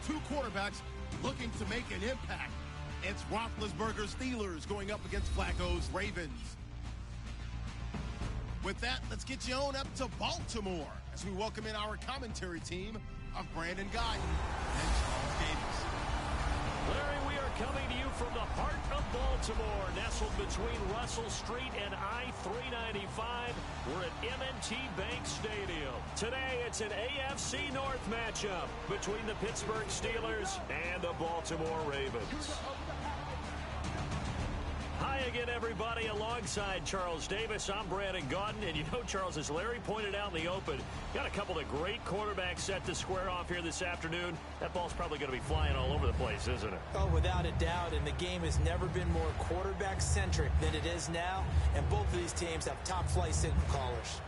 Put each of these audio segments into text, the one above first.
two quarterbacks looking to make an impact. It's Roethlisberger's Steelers going up against Flacco's Ravens. With that, let's get you on up to Baltimore as we welcome in our commentary team of Brandon Guy and Charles Davis. Larry, we are coming to you from the heart of Baltimore, nestled between Russell Street and I-395. We're at M&T Bank Stadium. Today, it's an AFC North matchup between the Pittsburgh Steelers and the Baltimore Ravens. Hi again, everybody. Alongside Charles Davis, I'm Brandon Gaudin. And you know, Charles, as Larry pointed out in the open, got a couple of great quarterbacks set to square off here this afternoon. That ball's probably going to be flying all over the place, isn't it? Oh, without a doubt. And the game has never been more quarterback-centric than it is now. And both of these teams have top-flight signal callers.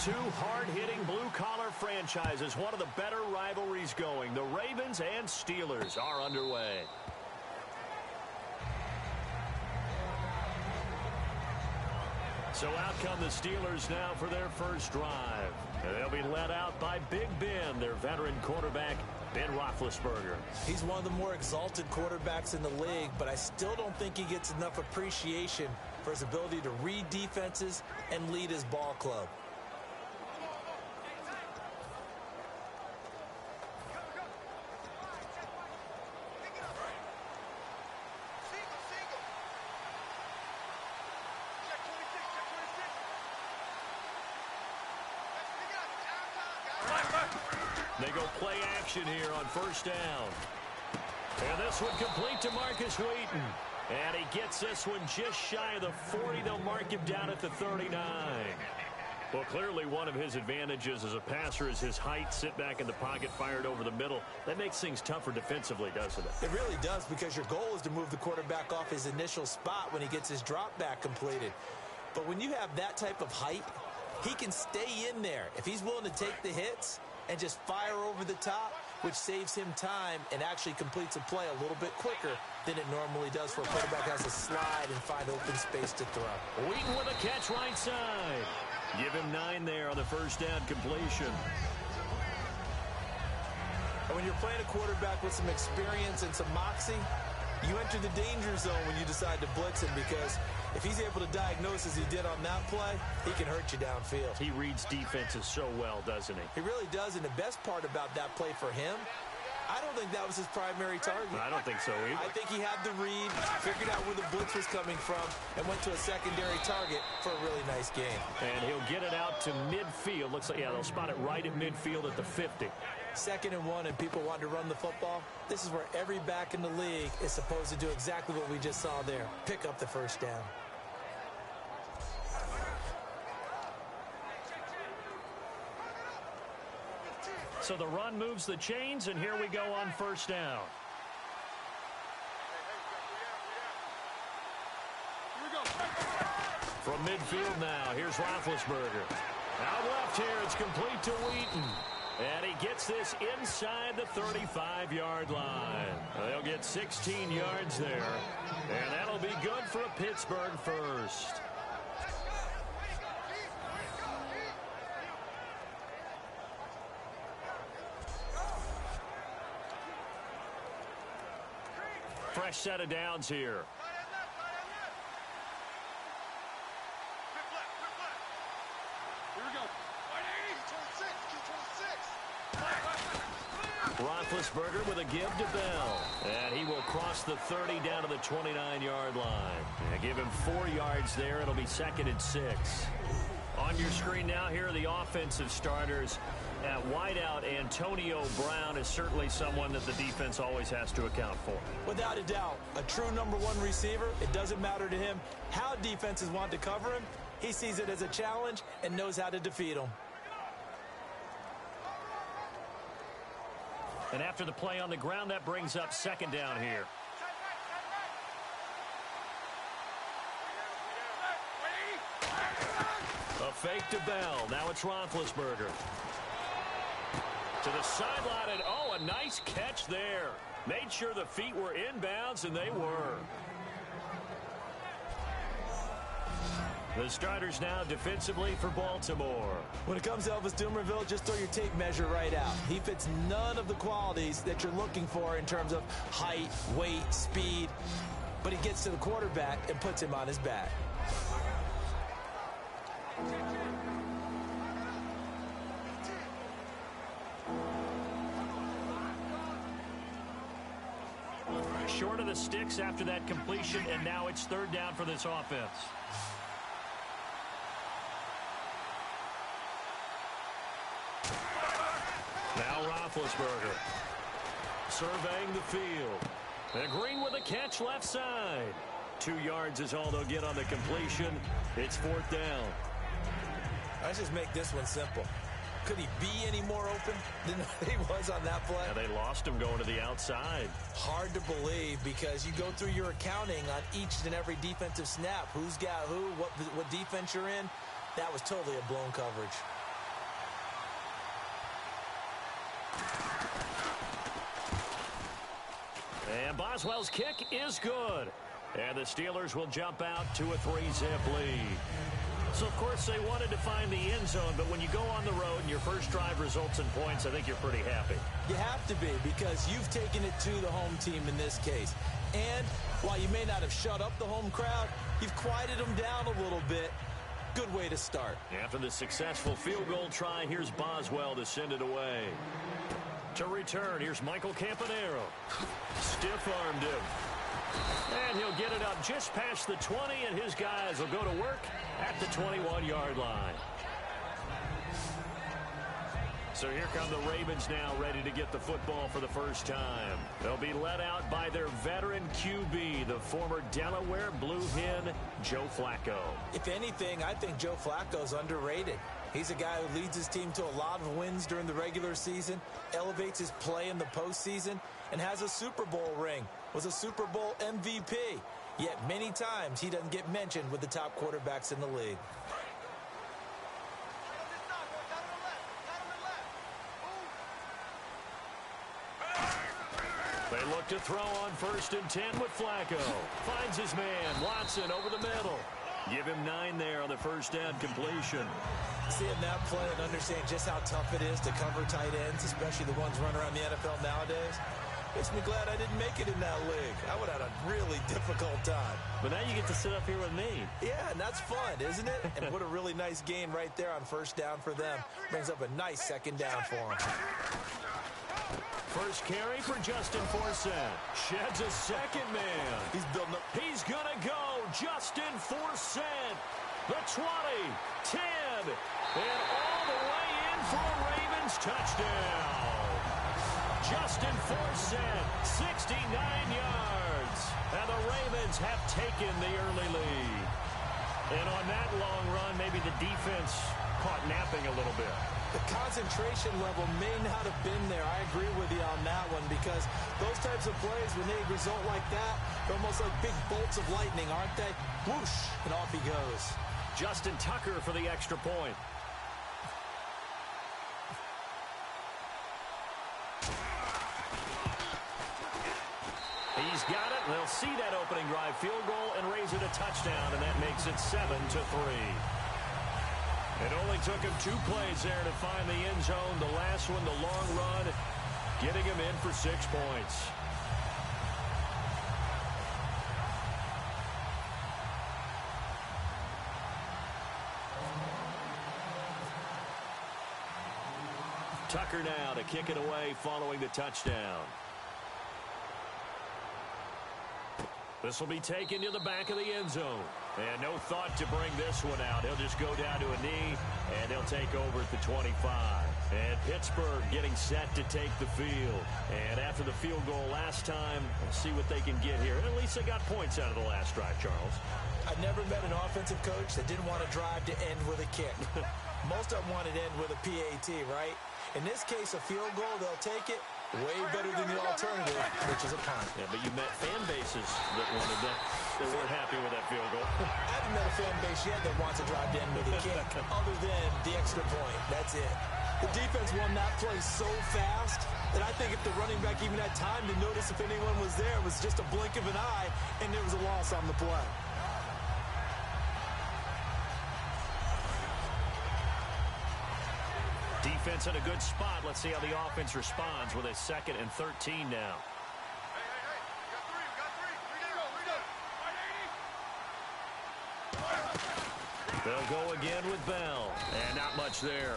Two hard-hitting blue-collar franchises, one of the better rivalries going. The Ravens and Steelers are underway. So out come the Steelers now for their first drive. They'll be led out by Big Ben, their veteran quarterback, Ben Roethlisberger. He's one of the more exalted quarterbacks in the league, but I still don't think he gets enough appreciation for his ability to read defenses and lead his ball club. They go play action here on first down. And this one complete to Marcus Wheaton. And he gets this one just shy of the 40. They'll mark him down at the 39. Well, clearly one of his advantages as a passer is his height. Sit back in the pocket, fired over the middle. That makes things tougher defensively, doesn't it? It really does, because your goal is to move the quarterback off his initial spot when he gets his drop back completed. But when you have that type of height, he can stay in there. If he's willing to take the hits and just fire over the top, which saves him time and actually completes a play a little bit quicker than it normally does for a quarterback has to slide and find open space to throw. Wheaton with a catch right side. Give him 9 there on the first down completion. And when you're playing a quarterback with some experience and some moxie, you enter the danger zone when you decide to blitz him, because if he's able to diagnose as he did on that play, he can hurt you downfield. He reads defenses so well, doesn't he? He really does, and the best part about that play for him, I don't think that was his primary target. I don't think so either. I think he had the read, figured out where the blitz was coming from, and went to a secondary target for a really nice game. And he'll get it out to midfield. Looks like, yeah, they'll spot it right at midfield at the 50. 2nd and 1, and people want to run the football. This is where every back in the league is supposed to do exactly what we just saw there. Pick up the first down. So the run moves the chains, and here we go on first down. From midfield now, here's Roethlisberger. Out left here, it's complete to Wheaton. And he gets this inside the 35-yard line. They'll get 16 yards there. And that'll be good for a Pittsburgh first. Fresh set of downs here. Roethlisberger with a give to Bell. And he will cross the 30 down to the 29-yard line. Yeah, give him 4 yards there. It'll be 2nd and 6. On your screen now, here are the offensive starters. At wideout, Antonio Brown is certainly someone that the defense always has to account for. Without a doubt, a true #1 receiver. It doesn't matter to him how defenses want to cover him. He sees it as a challenge and knows how to defeat them. And after the play on the ground, that brings up 2nd down here. A fake to Bell. Now it's Roethlisberger. To the sideline, and oh, a nice catch there. Made sure the feet were inbounds, and they were. The starters now defensively for Baltimore. When it comes to Elvis Dumervil, just throw your tape measure right out. He fits none of the qualities that you're looking for in terms of height, weight, speed. But he gets to the quarterback and puts him on his back. Short of the sticks after that completion, and now it's 3rd down for this offense. Now Roethlisberger surveying the field. And Green with a catch left side. 2 yards is all they'll get on the completion. It's 4th down. Let's just make this one simple. Could he be any more open than he was on that play? Yeah, they lost him going to the outside. Hard to believe because you go through your accounting on each and every defensive snap. Who's got who, what defense you're in. That was totally a blown coverage. And Boswell's kick is good. And the Steelers will jump out to a 3-zip lead. So, of course, they wanted to find the end zone, but when you go on the road and your first drive results in points, I think you're pretty happy. You have to be because you've taken it to the home team in this case. And while you may not have shut up the home crowd, you've quieted them down a little bit. Good way to start. After the successful field goal try, here's Boswell to send it away. To return, here's Michael Campanaro. Stiff-armed him. And he'll get it up just past the 20, and his guys will go to work at the 21-yard line. So here come the Ravens now, ready to get the football for the first time. They'll be led out by their veteran QB, the former Delaware Blue Hen, Joe Flacco. If anything, I think Joe Flacco's underrated. He's a guy who leads his team to a lot of wins during the regular season, elevates his play in the postseason, and has a Super Bowl ring, was a Super Bowl MVP. Yet many times he doesn't get mentioned with the top quarterbacks in the league. They look to throw on 1st and 10 with Flacco. Finds his man, Watson, over the middle. Give him 9 there on the first down completion. Seeing that play and understand just how tough it is to cover tight ends, especially the ones running around the NFL nowadays, makes me glad I didn't make it in that league. I would have had a really difficult time. But now you get to sit up here with me. Yeah, and that's fun, isn't it? And what a really nice gain right there on 1st down for them. Brings up a nice 2nd down for them. First carry for Justin Forsett. Sheds a 2nd man. He's building up. He's going to go. Justin Forsett. The 20, 10, and all the way in for a Ravens touchdown. Justin Forsett, 69 yards. And the Ravens have taken the early lead. And on that long run, maybe the defense caught napping a little bit. The concentration level may not have been there. I agree with you on that one because those types of plays, when they result like that, they're almost like big bolts of lightning, aren't they? Whoosh, and off he goes. Justin Tucker for the extra point. He's got it. They'll see that opening drive field goal and raise it a touchdown, and that makes it 7-3. It only took him 2 plays there to find the end zone. The last one, the long run, getting him in for 6 points. Tucker now to kick it away following the touchdown. This will be taken to the back of the end zone. And no thought to bring this one out. He'll just go down to a knee, and he'll take over at the 25. And Pittsburgh getting set to take the field. And after the field goal last time, we'll see what they can get here. At least they got points out of the last drive, Charles. I never met an offensive coach that didn't want to drive to end with a kick. Most of them wanted to end with a PAT, right? In this case, a field goal, they'll take it. Way better than the alternative, which is a punt. Yeah, but you met fan bases that wanted that. They weren't happy with that field goal. I haven't met a fan base yet that wants to drive to end with a kick, other than the extra point. That's it. The defense won that play so fast that I think if the running back even had time to notice if anyone was there, it was just a blink of an eye, and there was a loss on the play. Defense in a good spot. Let's see how the offense responds with a 2nd and 13 now. They'll go again with Bell. And not much there.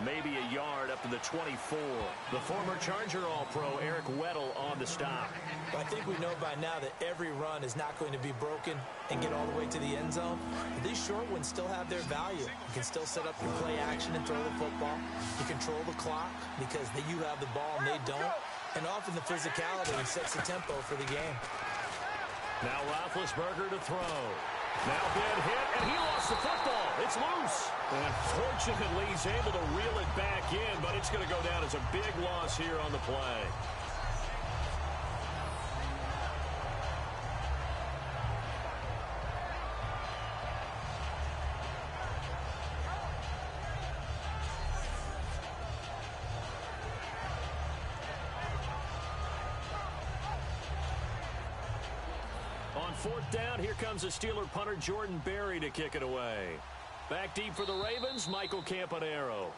Maybe a yard up to the 24. The former Charger All-Pro Eric Weddle on the stop. I think we know by now that every run is not going to be broken and get all the way to the end zone. But these short ones still have their value. You can still set up your play action and throw the football. You control the clock because you have the ball and they don't. And often the physicality sets the tempo for the game. Now Roethlisberger to throw. Now bad hit, and he lost the football. It's loose. And fortunately, he's able to reel it back in, but it's going to go down as a big loss here on the play. On 4th down, here comes the Steeler punter Jordan Berry to kick it away. Back deep for the Ravens, Michael Campanaro.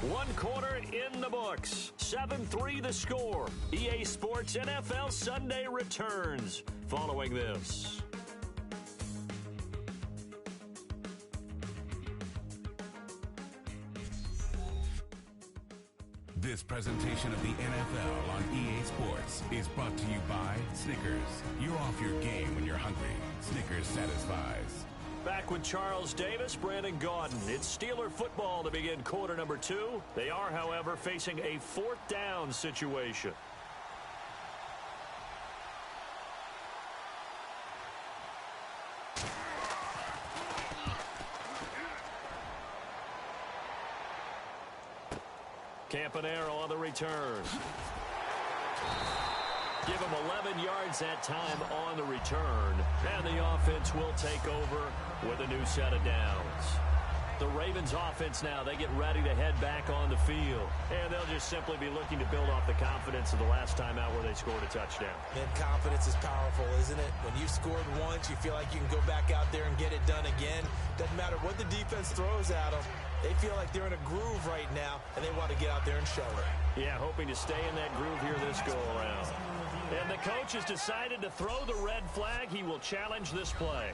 1 quarter in the books. 7-3 the score. EA Sports NFL Sunday returns following this. This presentation of the NFL on EA Sports is brought to you by Snickers. You're off your game when you're hungry. Snickers satisfies. Back with Charles Davis, Brandon Gaudin. It's Steeler football to begin quarter number 2. They are, however, facing a 4th down situation. Campanaro on the return. Give him 11 yards that time on the return. And the offense will take over with a new set of downs. The Ravens offense now, they get ready to head back on the field. And they'll just simply be looking to build off the confidence of the last time out where they scored a touchdown. And confidence is powerful, isn't it? When you scored once, you feel like you can go back out there and get it done again. Doesn't matter what the defense throws at them. They feel like they're in a groove right now, and they want to get out there and show it. Yeah, hoping to stay in that groove here this go-around. And the coach has decided to throw the red flag. He will challenge this play.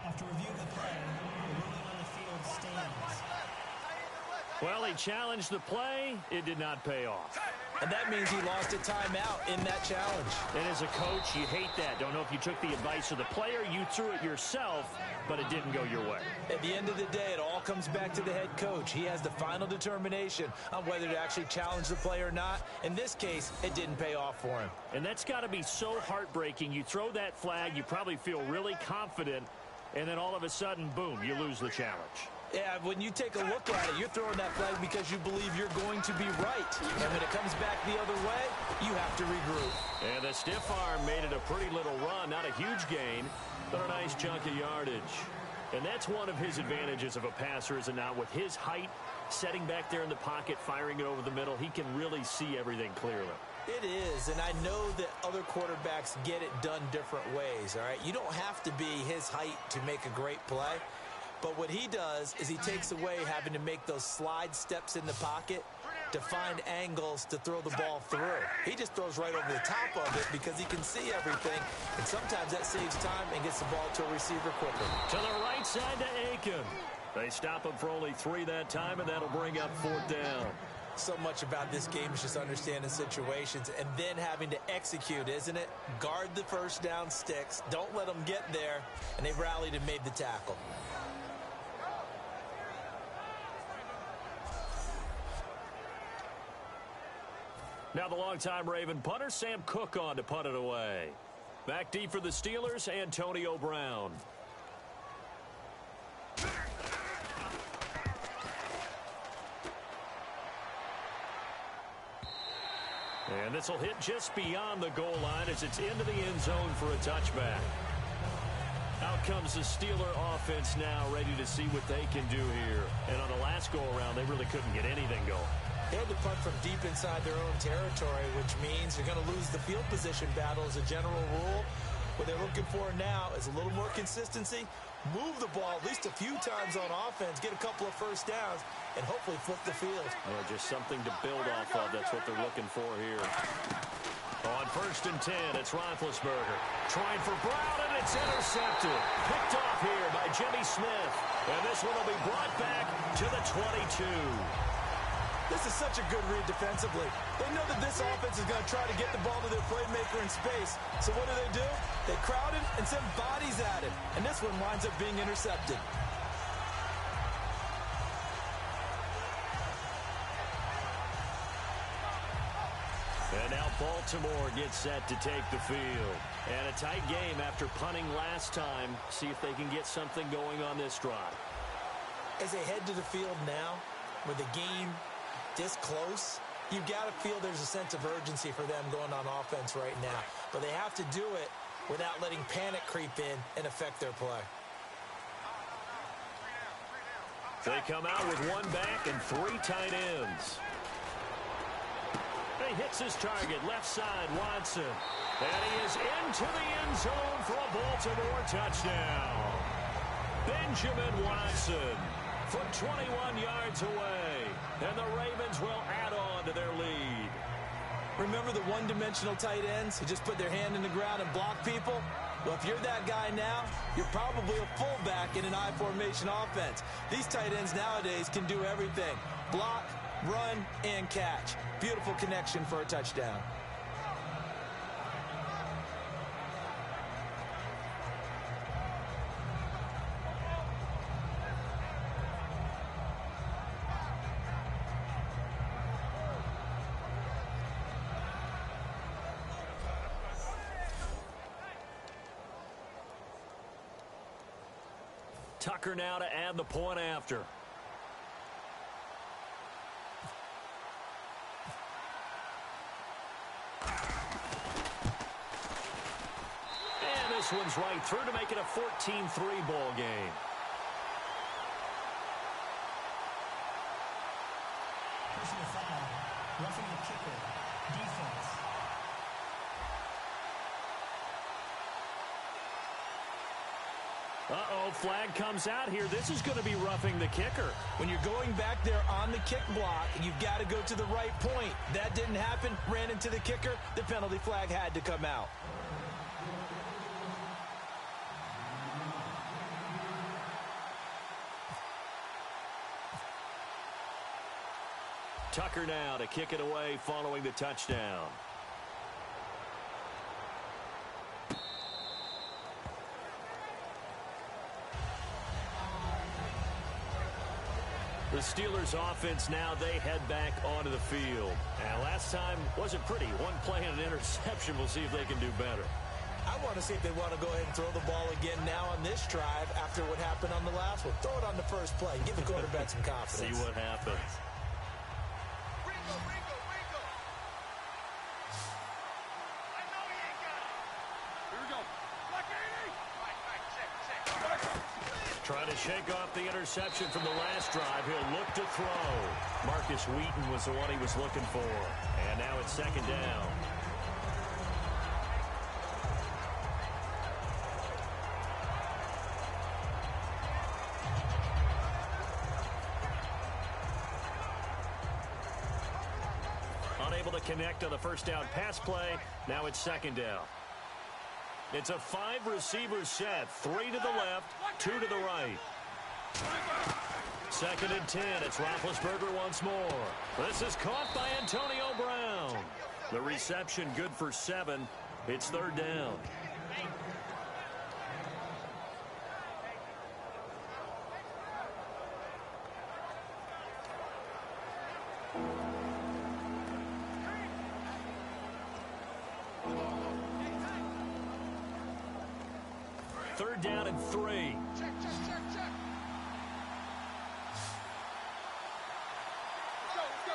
After reviewing the play, the ruling on the field stands. Well, he challenged the play. It did not pay off. And that means he lost a timeout in that challenge. And as a coach, you hate that. Don't know if you took the advice of the player, you threw it yourself, but it didn't go your way. At the end of the day, it all comes back to the head coach. He has the final determination on whether to actually challenge the play or not. In this case, it didn't pay off for him. And that's got to be so heartbreaking. You throw that flag, you probably feel really confident, and then all of a sudden, boom, you lose the challenge. Yeah, when you take a look at it, you're throwing that flag because you believe you're going to be right. And when it comes back the other way, you have to regroup. And the stiff arm made it a pretty little run. Not a huge gain, but a nice chunk of yardage. And that's one of his advantages of a passer, is it not? With his height, setting back there in the pocket, firing it over the middle, he can really see everything clearly. It is, and I know that other quarterbacks get it done different ways, all right? You don't have to be his height to make a great play, but what he does is he takes away having to make those slide steps in the pocket to find angles to throw the ball through. He just throws right over the top of it because he can see everything, and sometimes that saves time and gets the ball to a receiver quicker. To the right side to Aiken. They stop him for only 3 that time, and that'll bring up 4th down. So much about this game is just understanding situations and then having to execute, isn't it? Guard the first down sticks. Don't let them get there. And they rallied and made the tackle. Now the longtime Raven punter, Sam Cook, on to punt it away. Back deep for the Steelers, Antonio Brown. And this will hit just beyond the goal line as it's into the end zone for a touchback. Out comes the Steeler offense now, ready to see what they can do here. And on the last go-around, they really couldn't get anything going. They had to punt from deep inside their own territory, which means they're going to lose the field position battle as a general rule. What they're looking for now is a little more consistency, move the ball at least a few times on offense, get a couple of first downs, and hopefully flip the field. Well, just something to build off of. That's what they're looking for here. On 1st and 10, it's Roethlisberger. Trying for Brown, and it's intercepted. Picked off here by Jimmy Smith. And this one will be brought back to the 22. This is such a good read defensively. They know that this offense is going to try to get the ball to their playmaker in space. So what do? They crowd him and send bodies at him. And this one winds up being intercepted. And now Baltimore gets set to take the field. And a tight game after punting last time. See if they can get something going on this drive. As they head to the field now, with the game this close, you've got to feel there's a sense of urgency for them going on offense right now. But they have to do it without letting panic creep in and affect their play. They come out with 1 back and 3 tight ends. He hits his target, left side, Watson. And he is into the end zone for a Baltimore touchdown. Benjamin Watson from 21 yards away. And the Ravens will add on to their lead. Remember the one-dimensional tight ends who just put their hand in the ground and block people? Well, if you're that guy now, you're probably a fullback in an I-formation offense. These tight ends nowadays can do everything. Block, run, and catch. Beautiful connection for a touchdown. Tucker now to add the point after. And this one's right through to make it a 14-3 ball game. Personal foul. Roughing the kicker. Defense. Uh-oh, flag comes out here. This is going to be roughing the kicker. When you're going back there on the kick block, you've got to go to the right point. That didn't happen. Ran into the kicker. The penalty flag had to come out. Tucker now to kick it away following the touchdown. The Steelers offense now, they head back onto the field. And last time wasn't pretty. 1 play and an interception. We'll see if they can do better. I want to see if they want to go ahead and throw the ball again now on this drive after what happened on the last one. Throw it on the first play. Give the quarterback some confidence. See what happens. Trying to shake off the interception from the last drive. He'll look to throw. Marcus Wheaton was the one he was looking for. And now it's second down. Unable to connect on the first down pass play. Now it's second down. It's a 5-receiver set. 3 to the left, 2 to the right. Second and 10. It's Roethlisberger once more. This is caught by Antonio Brown. The reception good for 7. It's third down. Third down and 3. Check. Go.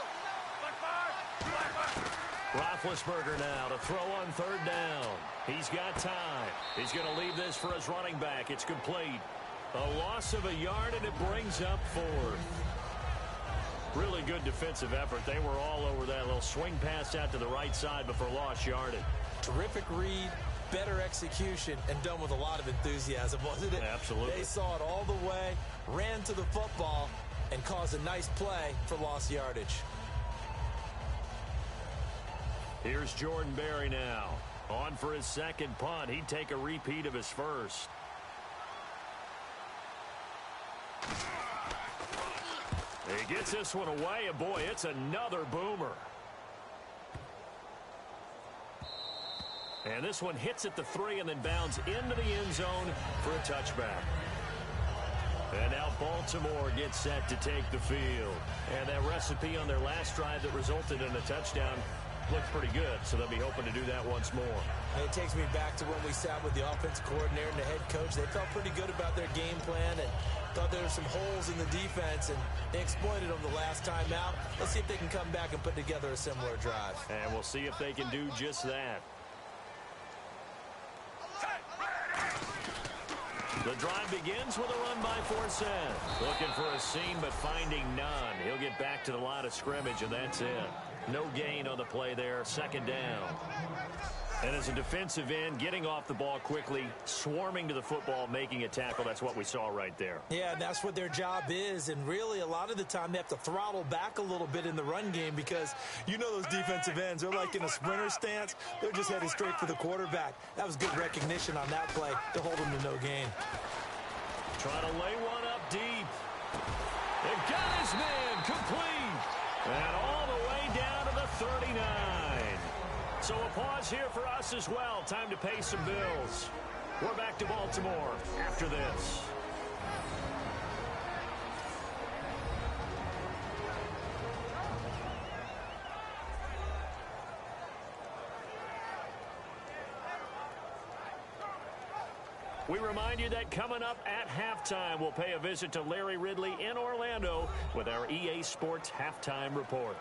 Roethlisberger now to throw on third down. He's got time. He's going to leave this for his running back. It's complete. A loss of a yard, and it brings up 4th. Really good defensive effort. They were all over that little swing pass out to the right side before lost yardage. Terrific read, better execution, and done with a lot of enthusiasm, wasn't it? Absolutely. They saw it all the way, ran to the football, and caused a nice play for lost yardage. Here's Jordan Berry now. On for his second punt. He'd take a repeat of his first. He gets this one away, and boy, it's another boomer. And this one hits at the 3 and then bounds into the end zone for a touchback. And now Baltimore gets set to take the field. And that recipe on their last drive that resulted in a touchdown looked pretty good, so they'll be hoping to do that once more. And it takes me back to when we sat with the offense coordinator and the head coach. They felt pretty good about their game plan and thought there were some holes in the defense, and they exploited them the last time out. Let's see if they can come back and put together a similar drive. And we'll see if they can do just that. The drive begins with a run by Forsett. Looking for a seam, but finding none. He'll get back to the line of scrimmage, and that's it. No gain on the play there. Second down. And as a defensive end, getting off the ball quickly, swarming to the football, making a tackle. That's what we saw right there. Yeah, and that's what their job is. And really, a lot of the time, they have to throttle back a little bit in the run game because you know those defensive ends, they're like in a sprinter stance. They're just headed straight for the quarterback. That was good recognition on that play to hold them to no gain. Trying to lay one up deep. They got his man complete. And all the way down to the 39. So a pause here for us as well. Time to pay some bills. We're back to Baltimore after this. We remind you that coming up at halftime, we'll pay a visit to Larry Ridley in Orlando with our EA Sports Halftime Report.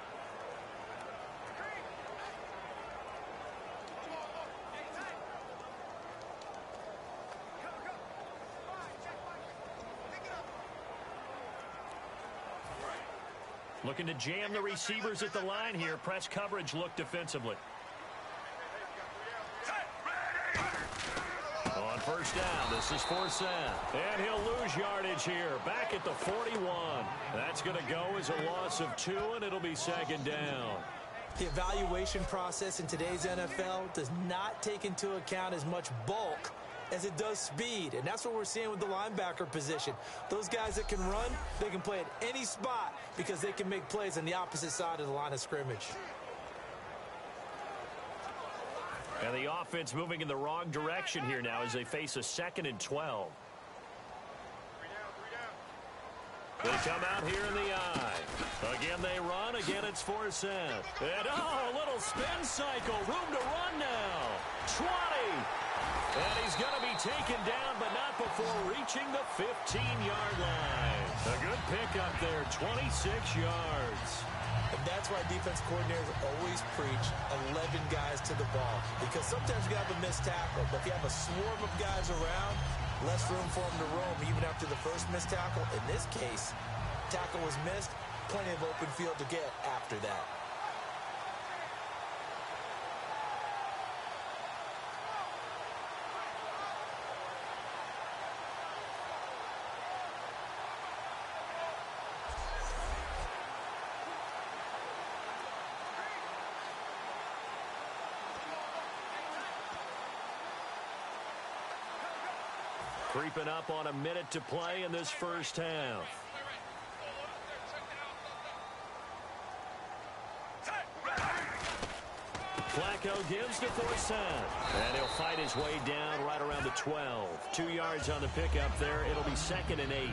Looking to jam the receivers at the line here. Press coverage look defensively. On first down, this is Forsett. And he'll lose yardage here. Back at the 41. That's going to go as a loss of 2, and it'll be second down. The evaluation process in today's NFL does not take into account as much bulk as it does speed, and that's what we're seeing with the linebacker position. Those guys that can run, they can play at any spot because they can make plays on the opposite side of the line of scrimmage. And the offense moving in the wrong direction here now as they face a 2nd and 12. They come out here in the eye. Again, they run. Again, it's Forsett. And, a little spin cycle. Room to run now. 20. And he's going to be taken down, but not before reaching the 15-yard line. A good pickup there, 26 yards. And that's why defense coordinators always preach 11 guys to the ball. Because sometimes you have a missed tackle, but if you have a swarm of guys around, Less room for him to roam even after the first missed tackle. In this case, tackle was missed. Plenty of open field to get after that. Creeping up on a minute to play in this first half. Flacco gives to Forsett. And he'll fight his way down right around the 12. 2 yards on the pickup there. It'll be 2nd and 8.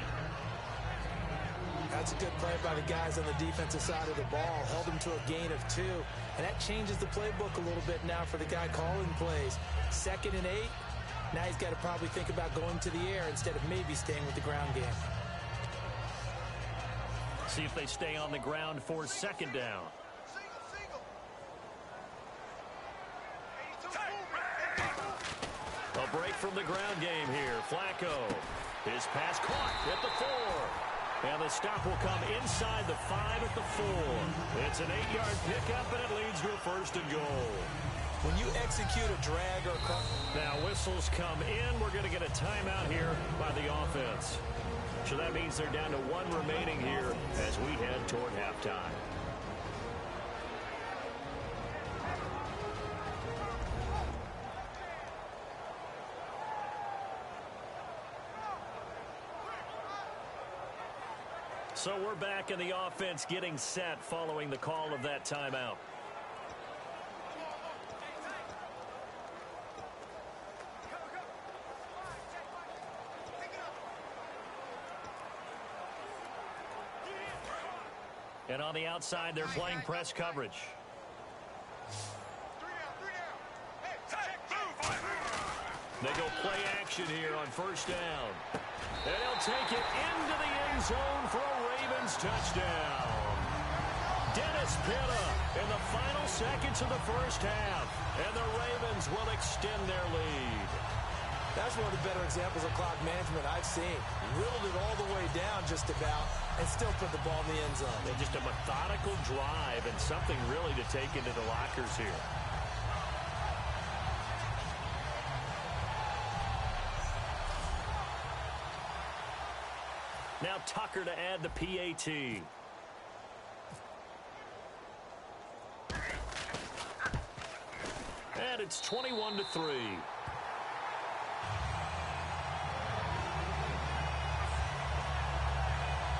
That's a good play by the guys on the defensive side of the ball. Held him to a gain of 2. And that changes the playbook a little bit now for the guy calling plays. 2nd and 8. Now he's got to probably think about going to the air instead of maybe staying with the ground game. See if they stay on the ground for 2nd down. A break from the ground game here. Flacco. His pass caught at the 4. And the stop will come inside the 5 at the 4. It's an 8-yard pickup, and it leads to a 1st and goal. When you execute a drag or now whistles come in. We're going to get a timeout here by the offense. So that means they're down to 1 remaining here as we head toward halftime. So we're back in the offense getting set following the call of that timeout. And on the outside, they're playing press coverage. They go play action here on 1st down. And he'll take it into the end zone for a Ravens touchdown. Dennis Pitta in the final seconds of the first half. And the Ravens will extend their lead. That's one of the better examples of clock management I've seen. Whittled it all the way down just about and still put the ball in the end zone. And just a methodical drive and something really to take into the lockers here. Now Tucker to add the PAT. And it's 21-3.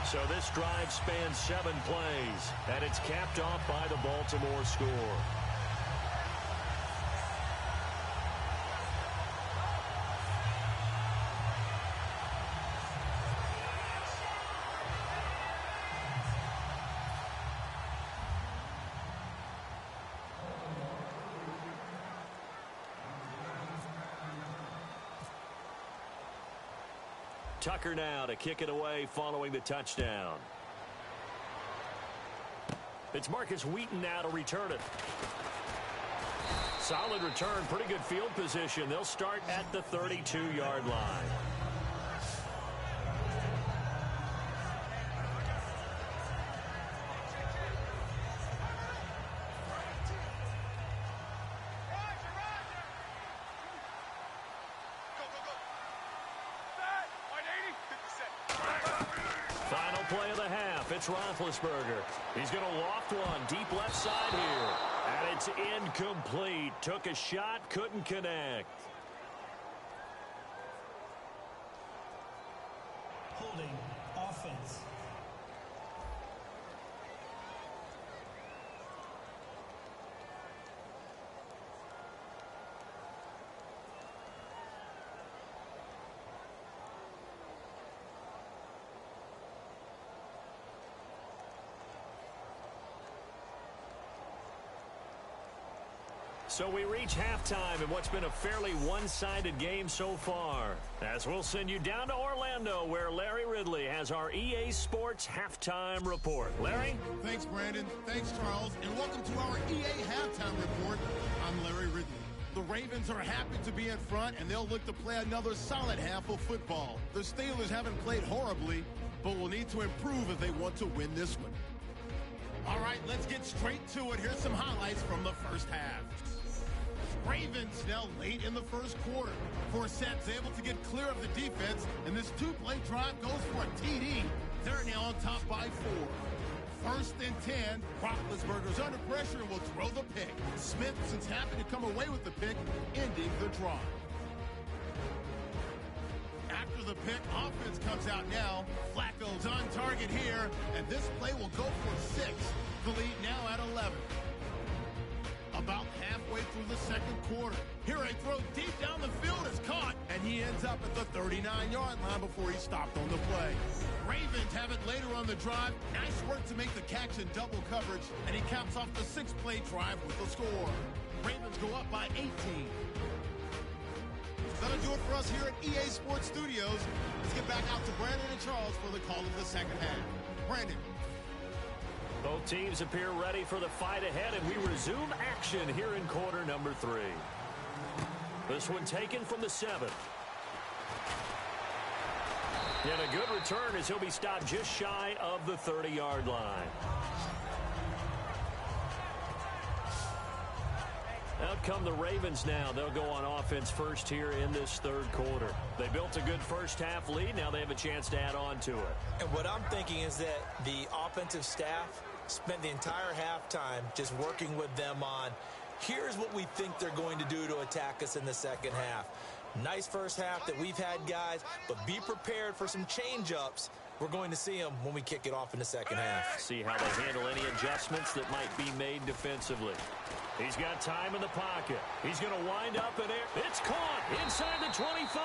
So this drive spans 7 plays, and it's capped off by the Baltimore score. Tucker now to kick it away following the touchdown. It's Marcus Wheaton now to return it. Solid return, pretty good field position. They'll start at the 32-yard line. Final play of the half. It's Roethlisberger. He's going to loft one deep left side here. And it's incomplete. Took a shot, couldn't connect. Holding offense. So we reach halftime in what's been a fairly one-sided game so far. As we'll send you down to Orlando, where Larry Ridley has our EA Sports Halftime Report. Larry? Thanks, Brandon. Thanks, Charles. And welcome to our EA Halftime Report. I'm Larry Ridley. The Ravens are happy to be in front, and they'll look to play another solid half of football. The Steelers haven't played horribly, but will need to improve if they want to win this one. All right, let's get straight to it. Here's some highlights from the first half. Ravens now late in the first quarter. Forset's able to get clear of the defense, and this two-play drive goes for a TD. They're now on top by 4. 1st and 10. Roethlisberger's under pressure and will throw the pick. Smith is happy to come away with the pick, ending the drive. After the pick, offense comes out now. Flacco's on target here, and this play will go for 6. The lead now at 11. About halfway through the second quarter. Here a throw deep down the field is caught, and he ends up at the 39-yard line before he stopped on the play. Ravens have it later on the drive. Nice work to make the catch in double coverage, and he caps off the 6-play drive with the score. Ravens go up by 18. That'll do it for us here at EA Sports Studios. Let's get back out to Brandon and Charles for the call of the second half. Brandon. Both teams appear ready for the fight ahead, and we resume action here in quarter number 3. This one taken from the 7. And a good return as he'll be stopped just shy of the 30-yard line. Out come the Ravens now. They'll go on offense first here in this third quarter. They built a good first half lead. Now they have a chance to add on to it. And what I'm thinking is that the offensive staff spent the entire halftime just working with them on, here's what we think they're going to do to attack us in the second half. Nice first half that we've had, guys, but be prepared for some change-ups. We're going to see them when we kick it off in the second half. See how they handle any adjustments that might be made defensively. He's got time in the pocket. He's going to wind up in air. It's caught inside the 25.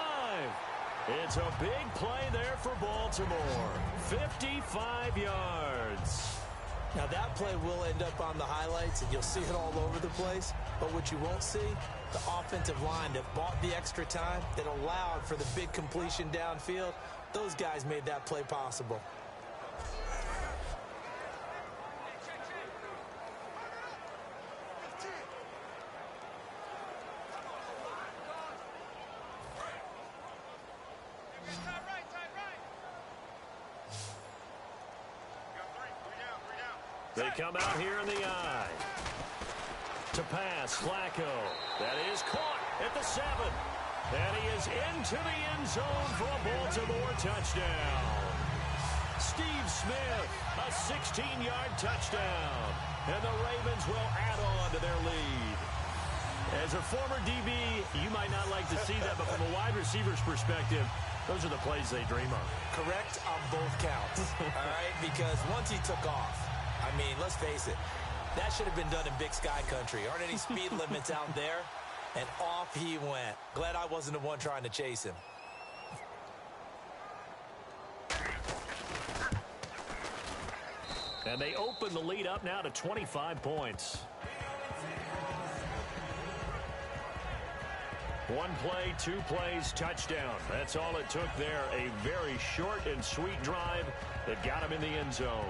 It's a big play there for Baltimore. 55 yards. Now, that play will end up on the highlights, and you'll see it all over the place. But what you won't see, the offensive line that bought the extra time, that allowed for the big completion downfield, those guys made that play possible. They come out here in the eye. To pass, Flacco. That is caught at the 7. And he is into the end zone for a Baltimore touchdown. Steve Smith, a 16-yard touchdown. And the Ravens will add on to their lead. As a former DB, you might not like to see that, but from a wide receiver's perspective, those are the plays they dream of. Correct on both counts, all right? Because once he took off, I mean, let's face it, that should have been done in Big Sky Country. Aren't any speed limits out there? And off he went. Glad I wasn't the one trying to chase him. And they open the lead up now to 25 points. One play, 2 plays, touchdown. That's all it took there. A very short and sweet drive that got him in the end zone.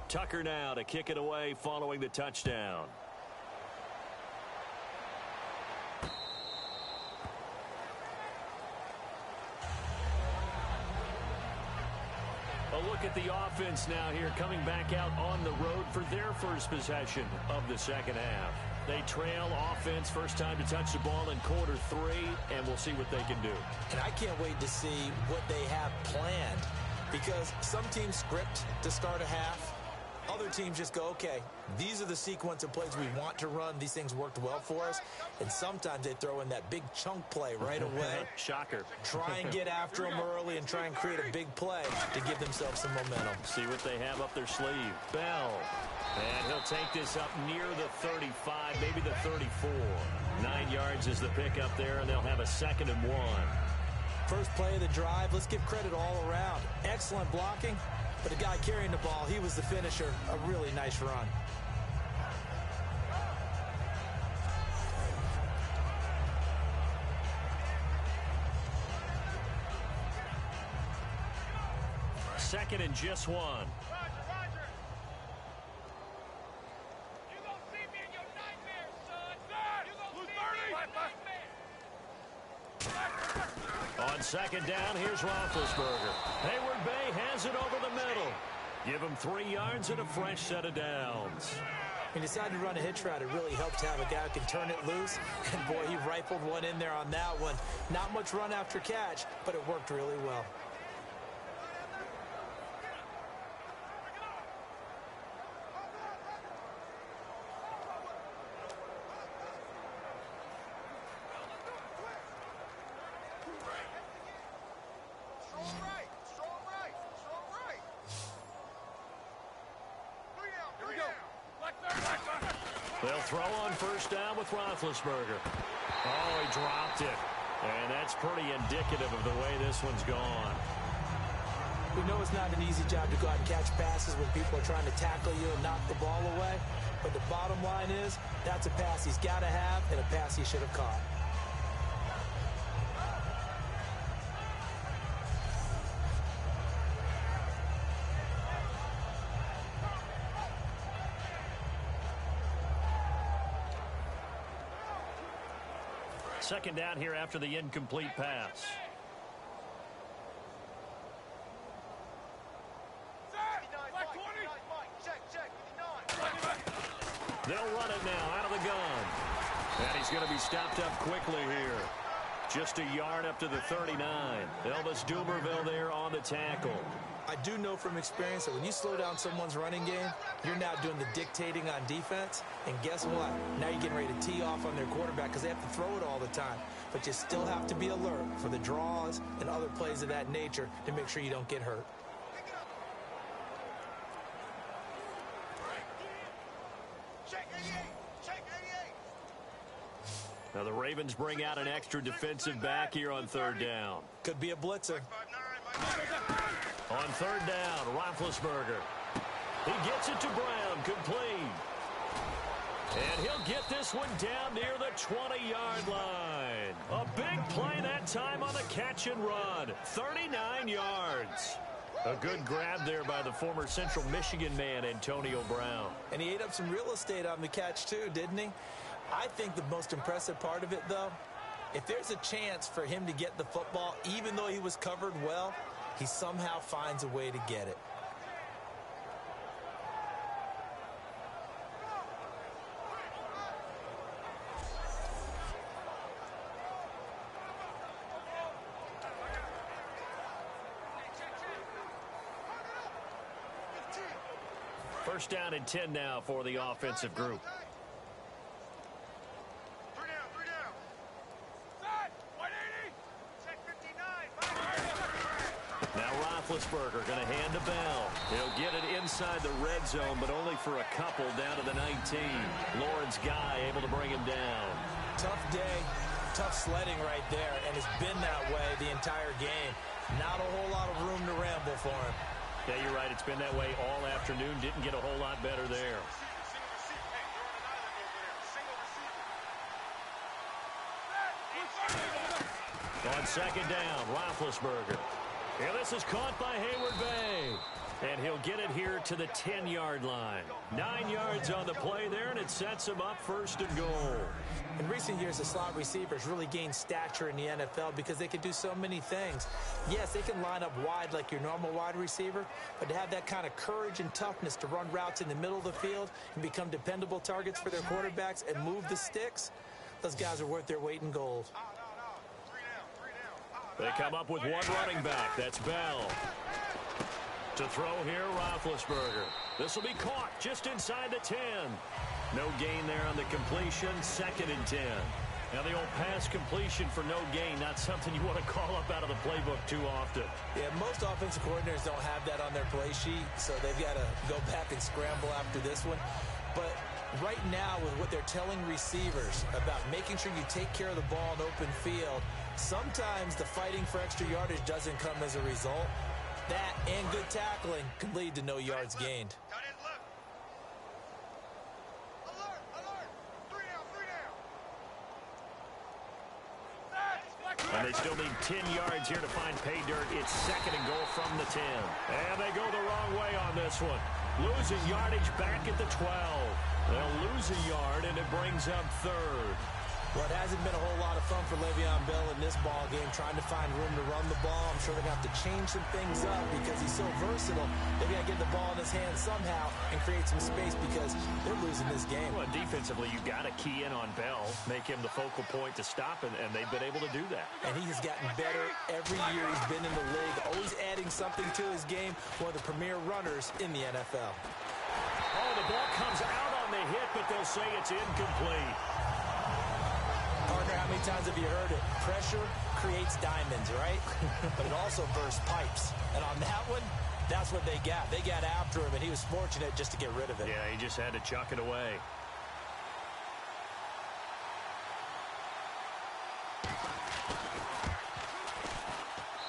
Tucker now to kick it away following the touchdown. A look at the offense now here, coming back out on the road for their first possession of the second half. They trail offense, first time to touch the ball in quarter 3, and we'll see what they can do. And I can't wait to see what they have planned, because some teams script to start a half. Other teams just go, okay, these are the sequence of plays we want to run. These things worked well for us. And sometimes they throw in that big chunk play right away. Shocker. Try and get after them early and try and create a big play to give themselves some momentum. See what they have up their sleeve. Bell. And he'll take this up near the 35, maybe the 34. 9 yards is the pickup there, and they'll have a 2nd and 1. First play of the drive, let's give credit all around. Excellent blocking, but the guy carrying the ball, he was the finisher. A really nice run. Second and just one. On second down, here's Roethlisberger. Hayward Bay has it over the middle. Give him 3 yards and a fresh set of downs. He decided to run a hitch route. It really helped to have a guy who can turn it loose. And, boy, he rifled one in there on that one. Not much run after catch, but it worked really well. They'll throw on first down with Roethlisberger. Oh, he dropped it. And that's pretty indicative of the way this one's gone. We know it's not an easy job to go out and catch passes when people are trying to tackle you and knock the ball away. But the bottom line is, that's a pass he's got to have and a pass he should have caught. Second down here after the incomplete pass. They'll run it now out of the gun. And he's going to be stopped up quickly here. Just a yard up to the 39. Elvis Dumerville there on the tackle. I do know from experience that when you slow down someone's running game, you're now doing the dictating on defense. And guess what? Now you're getting ready to tee off on their quarterback because they have to throw it all the time. But you still have to be alert for the draws and other plays of that nature to make sure you don't get hurt. Now the Ravens bring out an extra defensive back here on third down. Could be a blitzer. On third down, Roethlisberger. He gets it to Brown, complete. And he'll get this one down near the 20-yard line. A big play that time on the catch and run. 39 yards. A good grab there by the former Central Michigan man, Antonio Brown. And he ate up some real estate on the catch, too, didn't he? I think the most impressive part of it, though, if there's a chance for him to get the football, even though he was covered well, he somehow finds a way to get it. First down and 10 now for the offensive group. Roethlisberger going to hand to Bell. He'll get it inside the red zone, but only for a couple down to the 19. Lawrence Guy able to bring him down. Tough day, tough sledding right there, and it's been that way the entire game. Not a whole lot of room to ramble for him. Yeah, you're right. It's been that way all afternoon. Didn't get a whole lot better there. On second down, Roethlisberger. And this is caught by Hayward Bay. And he'll get it here to the 10-yard line. 9 yards on the play there, and it sets him up first and goal. In recent years, the slot receivers really gained stature in the NFL because they can do so many things. Yes, they can line up wide like your normal wide receiver, but to have that kind of courage and toughness to run routes in the middle of the field and become dependable targets for their quarterbacks and move the sticks, those guys are worth their weight in gold. They come up with one running back. That's Bell. To throw here, Roethlisberger. This will be caught just inside the 10. No gain there on the completion. Second and 10. Now the old pass completion for no gain, not something you want to call up out of the playbook too often. Yeah, most offensive coordinators don't have that on their play sheet, so they've got to go back and scramble after this one. But right now with what they're telling receivers about making sure you take care of the ball in open field, sometimes the fighting for extra yardage doesn't come as a result. That and good tackling can lead to no yards gained. And they still need 10 yards here to find pay dirt. It's 2nd and goal from the 10. And they go the wrong way on this one. Losing yardage back at the 12. They'll lose a yard, and it brings up 3rd. Well, it hasn't been a whole lot of fun for Le'Veon Bell in this ball game, trying to find room to run the ball. I'm sure they're going to have to change some things up because he's so versatile. They've got to get the ball in his hands somehow and create some space because they're losing this game. Well, defensively, you've got to key in on Bell, make him the focal point to stop, and they've been able to do that. And he has gotten better every year he's been in the league, always adding something to his game, one of the premier runners in the NFL. Oh, the ball comes out on the hit, but they'll say it's incomplete. Partner, how many times have you heard it? Pressure creates diamonds, right? But it also bursts pipes. And on that one, that's what they got. They got after him, and he was fortunate just to get rid of it. Yeah, he just had to chuck it away.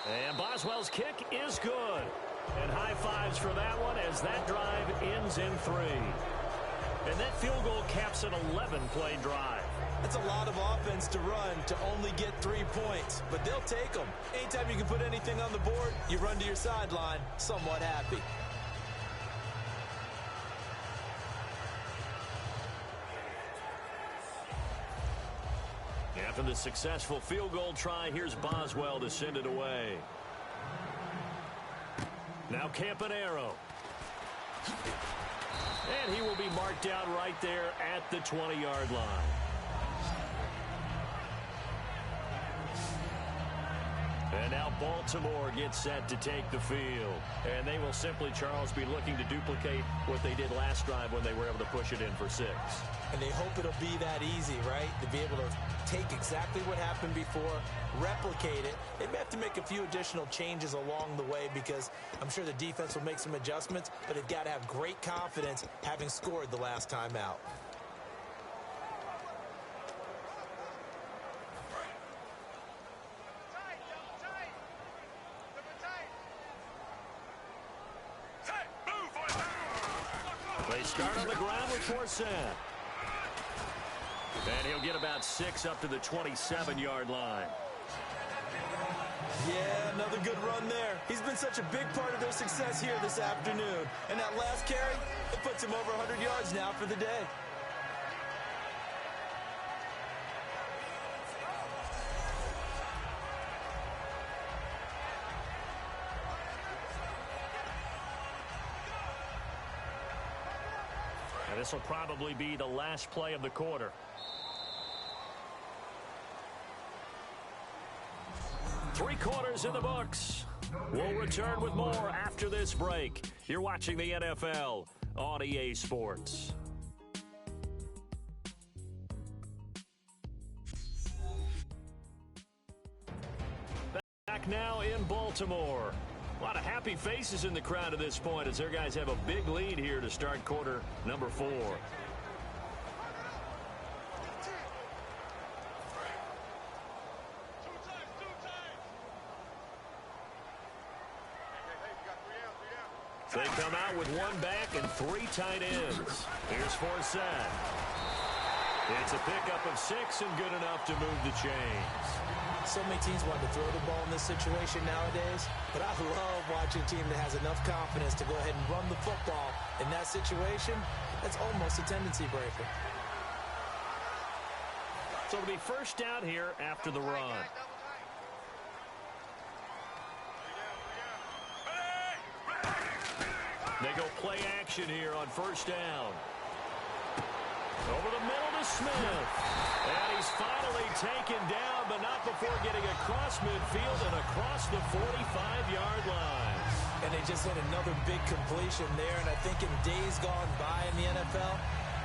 And Boswell's kick is good. And high fives for that one as that drive ends in 3. And that field goal caps an 11-play drive. That's a lot of offense to run to only get 3 points, but they'll take them. Anytime you can put anything on the board, you run to your sideline somewhat happy. After the successful field goal try, here's Boswell to send it away. Now Campanaro. And he will be marked down right there at the 20-yard line. And now Baltimore gets set to take the field. And they will simply, Charles, be looking to duplicate what they did last drive when they were able to push it in for 6. And they hope it'll be that easy, right? To be able to take exactly what happened before, replicate it. They may have to make a few additional changes along the way because I'm sure the defense will make some adjustments, but they've got to have great confidence having scored the last time out. They start on the ground with Forsett. And he'll get about 6 up to the 27-yard line. Yeah, another good run there. He's been such a big part of their success here this afternoon. And that last carry, it puts him over 100 yards now for the day. And this will probably be the last play of the quarter. Three quarters in the books. We'll return with more after this break. You're watching the NFL on EA Sports. Back now in Baltimore. A lot of happy faces in the crowd at this point as their guys have a big lead here to start quarter number 4. They come out with 1 back and 3 tight ends. Here's Forsett. It's a pickup of 6 and good enough to move the chains. So many teams want to throw the ball in this situation nowadays, but I love watching a team that has enough confidence to go ahead and run the football. In that situation, that's almost a tendency breaker. So it'll be first down here after the run. They go play action here on first down. Over the middle to Smith. And he's finally taken down, but not before getting across midfield and across the 45-yard line. And they just had another big completion there. And I think in days gone by in the NFL,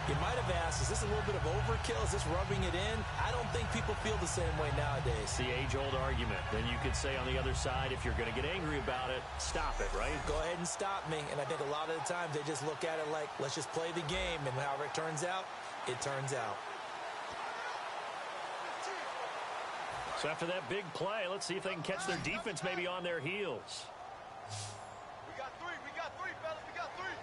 You might have asked, is this a little bit of overkill? Is this rubbing it in? I don't think people feel the same way nowadays. It's the age-old argument. Then you could say on the other side, if you're going to get angry about it, stop it, right? Go ahead and stop me. And I think a lot of the times they just look at it like, let's just play the game. And however it turns out, it turns out. So after that big play, let's see if they can catch their defense maybe on their heels. We got three, fellas. We got three.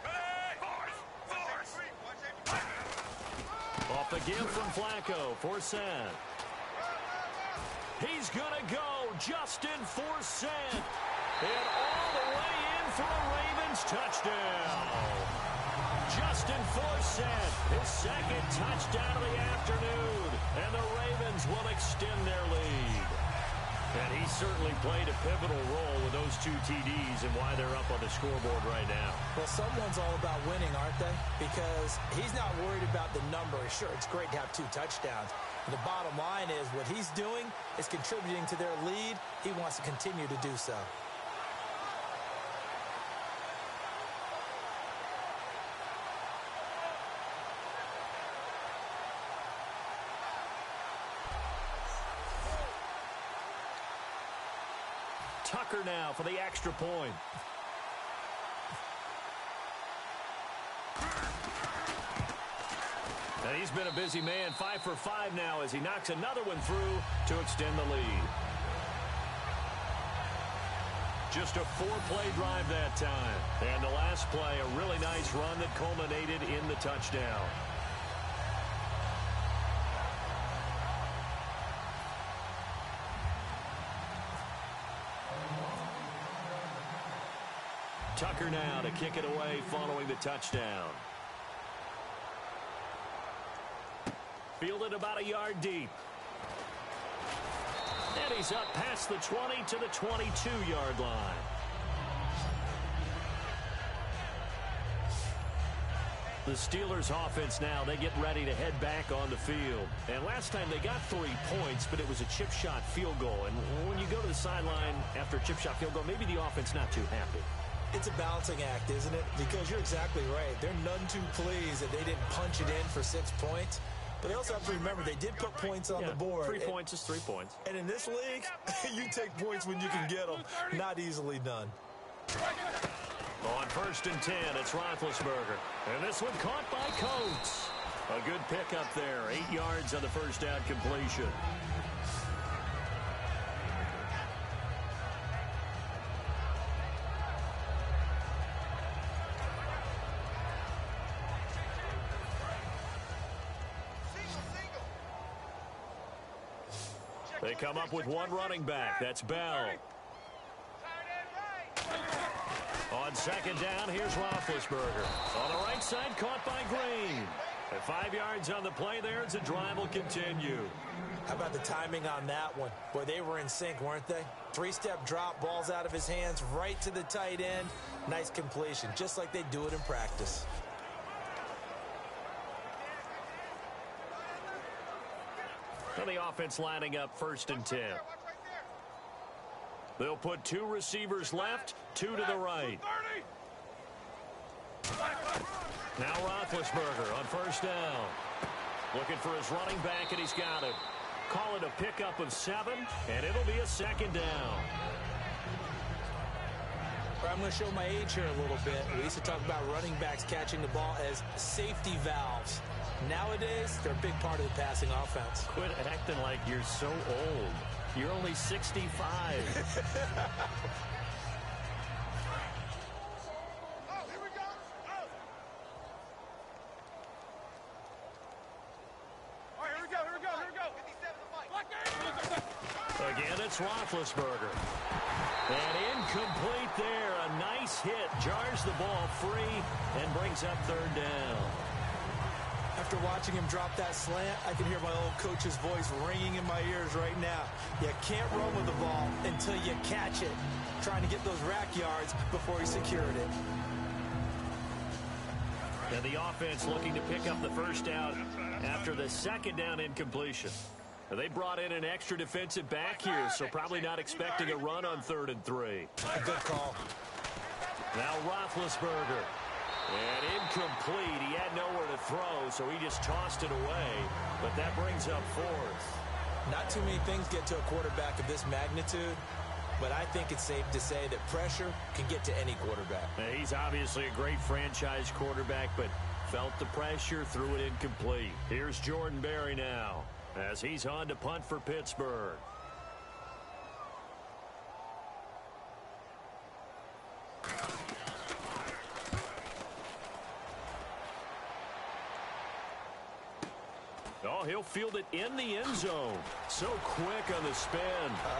Off the give from Flacco. Forsett. He's going to go. Justin Forsett. And all the way in for a Ravens touchdown. Justin Forsett, his second touchdown of the afternoon. And the Ravens will extend their lead. And he certainly played a pivotal role with those 2 TDs and why they're up on the scoreboard right now. Well, someone's all about winning, aren't they? Because he's not worried about the number. Sure, it's great to have 2 touchdowns. And the bottom line is what he's doing is contributing to their lead. He wants to continue to do so. Tucker now for the extra point. And he's been a busy man, 5 for 5 now as he knocks another one through to extend the lead. Just a 4-play drive that time. And the last play, a really nice run that culminated in the touchdown. Tucker now to kick it away following the touchdown. Fielded about a yard deep. And he's up past the 20 to the 22-yard line. The Steelers offense now, they get ready to head back on the field. And last time they got 3 points, but it was a chip shot field goal. And when you go to the sideline after a chip shot field goal, maybe the offense not too happy. It's a balancing act, isn't it? Because you're exactly right. They're none too pleased that they didn't punch it in for 6 points. But they also have to remember they did put points on the board. 3 points is 3 points. And in this league, you take points when you can get them. Not easily done. On 1st and 10, it's Roethlisberger. And this one caught by Coates. A good pickup there. 8 yards on the first down completion. They come up with one running back. That's Bell. On 2nd down, here's Roethlisberger. On the right side, caught by Green. And 5 yards on the play there as the drive will continue. How about the timing on that one? Boy, they were in sync, weren't they? 3-step drop, balls out of his hands, right to the tight end. Nice completion, just like they do it in practice. And the offense lining up 1st and 10. They'll put 2 receivers left, 2 to the right. Now Roethlisberger on 1st down. Looking for his running back, and he's got it. Call it a pickup of 7, and it'll be a 2nd down. I'm going to show my age here a little bit. We used to talk about running backs catching the ball as safety valves. Nowadays, they're a big part of the passing offense. Quit acting like you're so old. You're only 65. Again, it's Roethlisberger. And incomplete there. A nice hit. Jars the ball free and brings up 3rd down. After watching him drop that slant, I can hear my old coach's voice ringing in my ears right now. You can't run with the ball until you catch it. Trying to get those rack yards before he secured it. And the offense looking to pick up the 1st down after the 2nd down incompletion. They brought in an extra defensive back here, so probably not expecting a run on 3rd and 3. A good call. Now Roethlisberger. And incomplete. He had nowhere to throw, so he just tossed it away. But that brings up fourth. Not too many things get to a quarterback of this magnitude, but I think it's safe to say that pressure can get to any quarterback. Now, he's obviously a great franchise quarterback, but felt the pressure, threw it incomplete. Here's Jordan Berry now as he's on to punt for Pittsburgh. Oh, he'll field it in the end zone. So quick on the spin.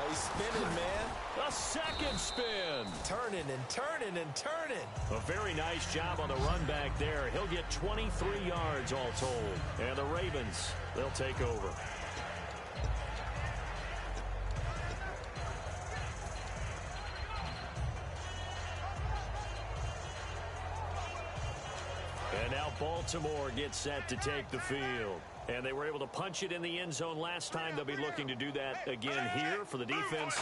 He's spinning, man. A second spin. Turning and turning and turning. A very nice job on the run back there. He'll get 23 yards all told. And the Ravens, they'll take over. And now Baltimore gets set to take the field. And they were able to punch it in the end zone last time. They'll be looking to do that again here for the defense.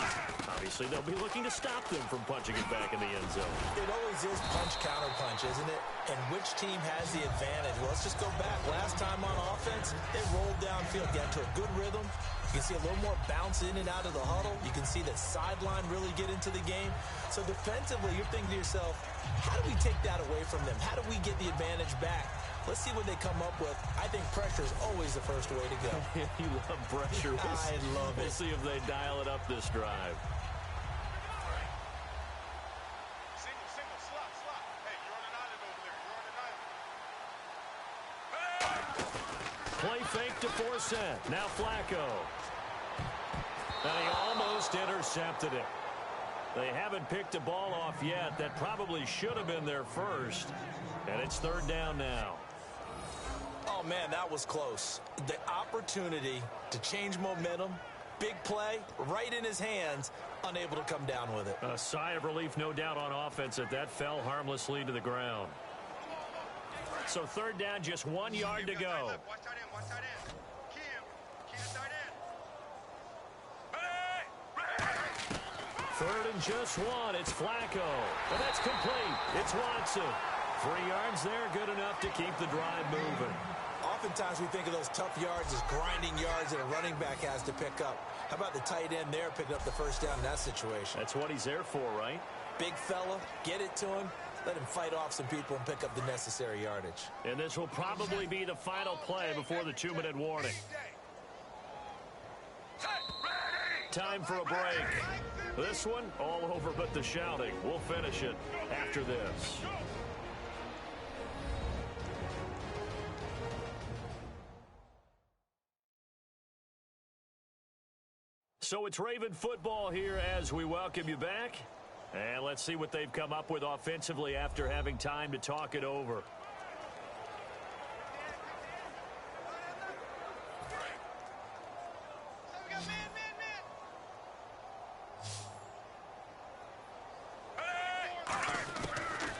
Obviously, they'll be looking to stop them from punching it back in the end zone. It always is punch-counter-punch, isn't it? And which team has the advantage? Well, let's just go back. Last time on offense, they rolled downfield, got to a good rhythm. You can see a little more bounce in and out of the huddle. You can see the sideline really get into the game. So defensively, you're thinking to yourself, how do we take that away from them? How do we get the advantage back? Let's see what they come up with. I think pressure is always the first way to go. You love pressure. I love it. We'll see if they dial it up this drive. Single, slot. Hey, you're on an island over there. You're on an island. Play fake to Forsett. Now Flacco. And he almost intercepted it. They haven't picked a ball off yet. That probably should have been their first. And it's third down now. Oh, man, that was close. The opportunity to change momentum, big play, right in his hands, unable to come down with it. A sigh of relief, no doubt, on offense that fell harmlessly to the ground. So third down, just 1 yard to go. Watch tight end. Key to tight end. Third and just one. It's Flacco. And that's complete. It's Watson. 3 yards there, good enough to keep the drive moving. Oftentimes we think of those tough yards as grinding yards that a running back has to pick up. How about the tight end there picking up the first down in that situation? That's what he's there for, right? Big fella, get it to him, let him fight off some people and pick up the necessary yardage. And this will probably be the final play before the 2-minute warning. Time for a break. This one, all over but the shouting. We'll finish it after this. So it's Raven football here as we welcome you back. And let's see what they've come up with offensively after having time to talk it over.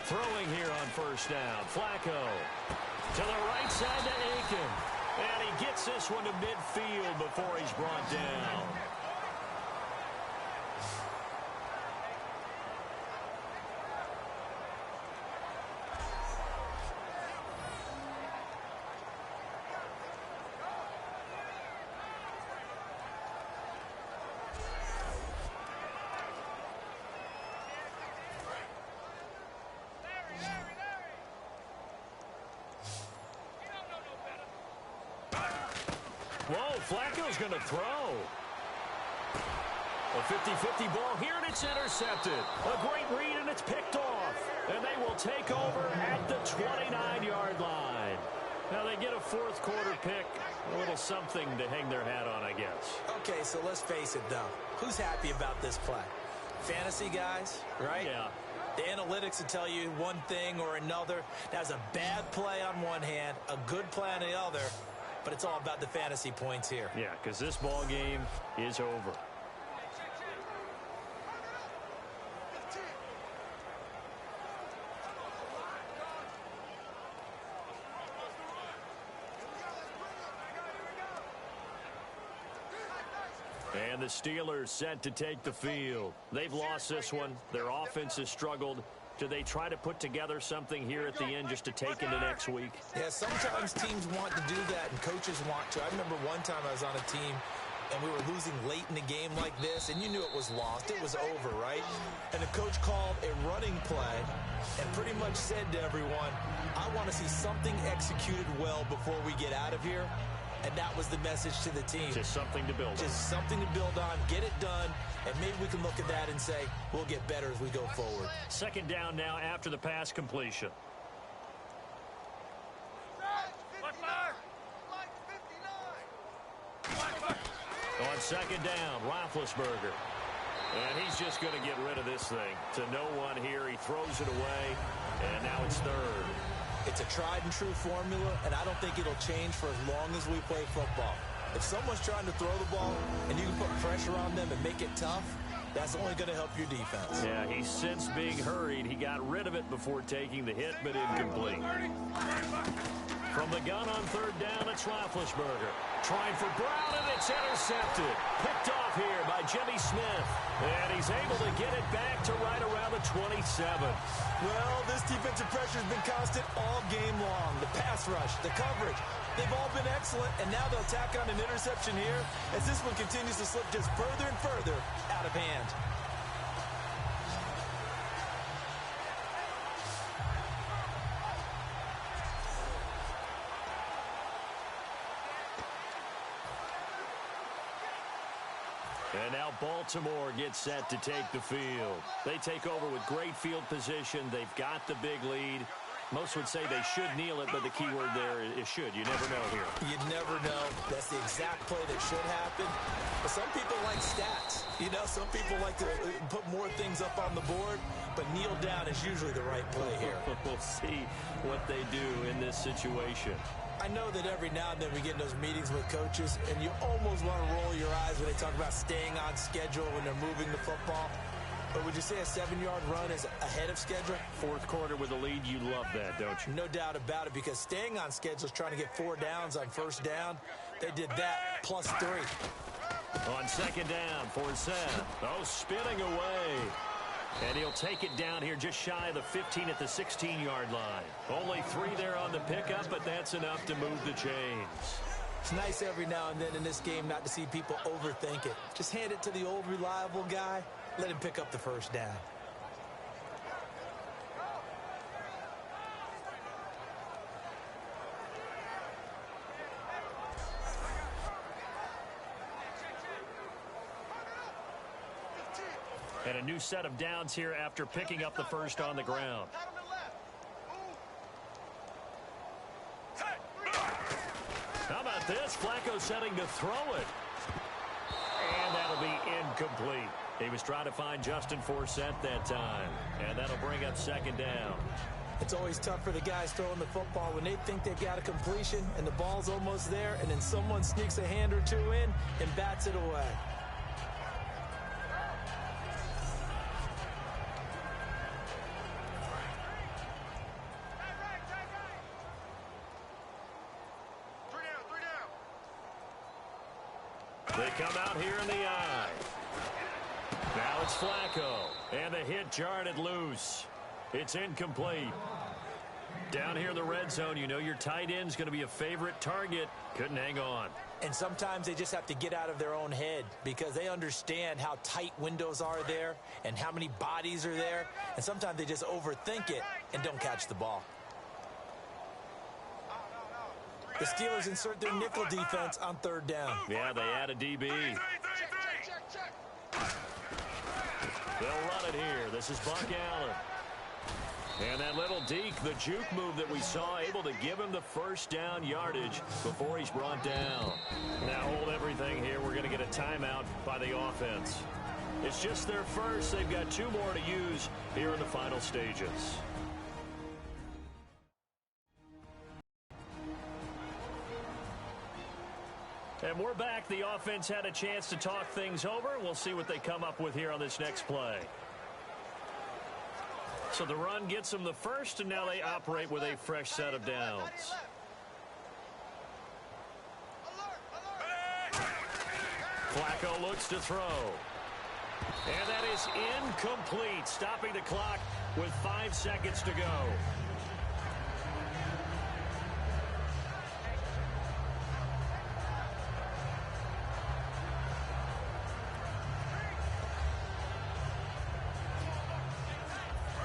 Throwing here on first down. Flacco to the right side to Aiken. And he gets this one to midfield before he's brought down. Whoa, Flacco's going to throw. A 50-50 ball here, and it's intercepted. A great read, and it's picked off. And they will take over at the 29-yard line. Now they get a fourth quarter pick. A little something to hang their hat on, I guess. Okay, so let's face it, though. Who's happy about this play? Fantasy guys, right? Yeah. The analytics will tell you one thing or another. That's a bad play on one hand, a good play on the other. But it's all about the fantasy points here. Yeah, because this ball game is over. And the Steelers set to take the field. They've lost this one. Their offense has struggled. Do they try to put together something here at the end just to take into next week? Yeah, sometimes teams want to do that and coaches want to. I remember one time I was on a team and we were losing late in a game like this, and you knew it was lost. It was over, right? And the coach called a running play and pretty much said to everyone, I want to see something executed well before we get out of here. And that was the message to the team. Just something to build on. Just something to build on, get it done, and maybe we can look at that and say, we'll get better as we go forward. Second down now after the pass completion. On second down, Roethlisberger. And he's just going to get rid of this thing. To no one here, he throws it away, and now it's third. It's a tried-and-true formula, and I don't think it'll change for as long as we play football. If someone's trying to throw the ball and you can put pressure on them and make it tough, that's only going to help your defense. Yeah, he's since being hurried. He got rid of it before taking the hit, but incomplete. From the gun on third down, it's Roethlisberger. Trying for Brown, and it's intercepted. Picked off here by Jimmy Smith. And he's able to get it back to right around the 27. Well, this defensive pressure has been constant all game long. The pass rush, the coverage, they've all been excellent, and now they'll tack on an interception here as this one continues to slip just further and further out of hand. And now Baltimore gets set to take the field. They take over with great field position. They've got the big lead. Most would say they should kneel it, but the key word there is should. You never know here. You never know. That's the exact play that should happen. But some people like stats. You know, some people like to put more things up on the board, but kneel down is usually the right play here. We'll see what they do in this situation. I know that every now and then we get in those meetings with coaches, and you almost want to roll your eyes when they talk about staying on schedule when they're moving the football. But would you say a 7-yard run is ahead of schedule? Fourth quarter with a lead, you love that, don't you? No doubt about it, because staying on schedule is trying to get 4 downs on first down. They did that plus 3. On second down for Seth. Oh, spinning away. And he'll take it down here just shy of the 15 at the 16-yard line. Only 3 there on the pickup, but that's enough to move the chains. It's nice every now and then in this game not to see people overthink it. Just hand it to the old reliable guy. Let him pick up the first down. And a new set of downs here after picking up the first on the ground. How about this? Flacco setting to throw it. And that'll be incomplete. He was trying to find Justin Forsett that time. And that'll bring up second down. It's always tough for the guys throwing the football when they think they've got a completion and the ball's almost there, and then someone sneaks a hand or two in and bats it away. They come out here in the eye. Now it's Flacco. And the hit jarred it loose. It's incomplete. Down here in the red zone, you know your tight end's going to be a favorite target. Couldn't hang on. And sometimes they just have to get out of their own head because they understand how tight windows are there and how many bodies are there. And sometimes they just overthink it and don't catch the ball. The Steelers insert their nickel defense on third down. Yeah, they add a DB. They'll run it here. This is Buck Allen. And that little deke, the juke move that we saw, able to give him the first down yardage before he's brought down. Now hold everything here. We're going to get a timeout by the offense. It's just their first. They've got 2 more to use here in the final stages. And we're back. The offense had a chance to talk things over. We'll see what they come up with here on this next play. So the run gets them the first, and now they operate with a fresh set of downs. Flacco looks to throw. And that is incomplete, stopping the clock with 5 seconds to go.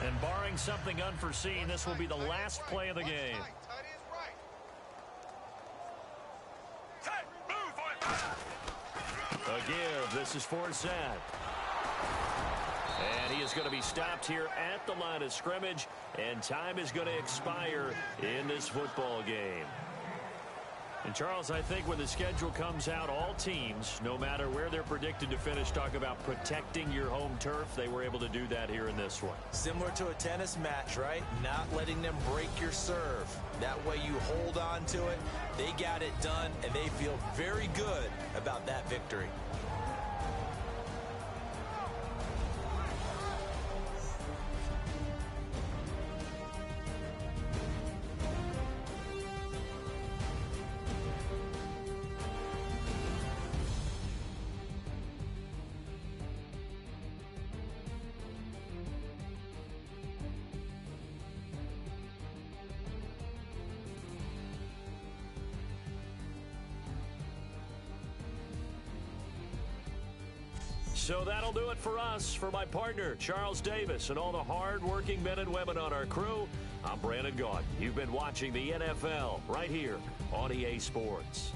And barring something unforeseen, this will be the last play of the game. A give. This is Forsett. And he is going to be stopped here at the line of scrimmage, and time is going to expire in this football game. And, Charles, I think when the schedule comes out, all teams, no matter where they're predicted to finish, talk about protecting your home turf. They were able to do that here in this one. Similar to a tennis match, right? Not letting them break your serve. That way you hold on to it. They got it done, and they feel very good about that victory. So that'll do it for us. For my partner, Charles Davis, and all the hard-working men and women on our crew, I'm Brandon Gaudin. You've been watching the NFL right here on EA Sports.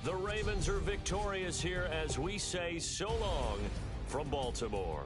The Ravens are victorious here as we say so long from Baltimore.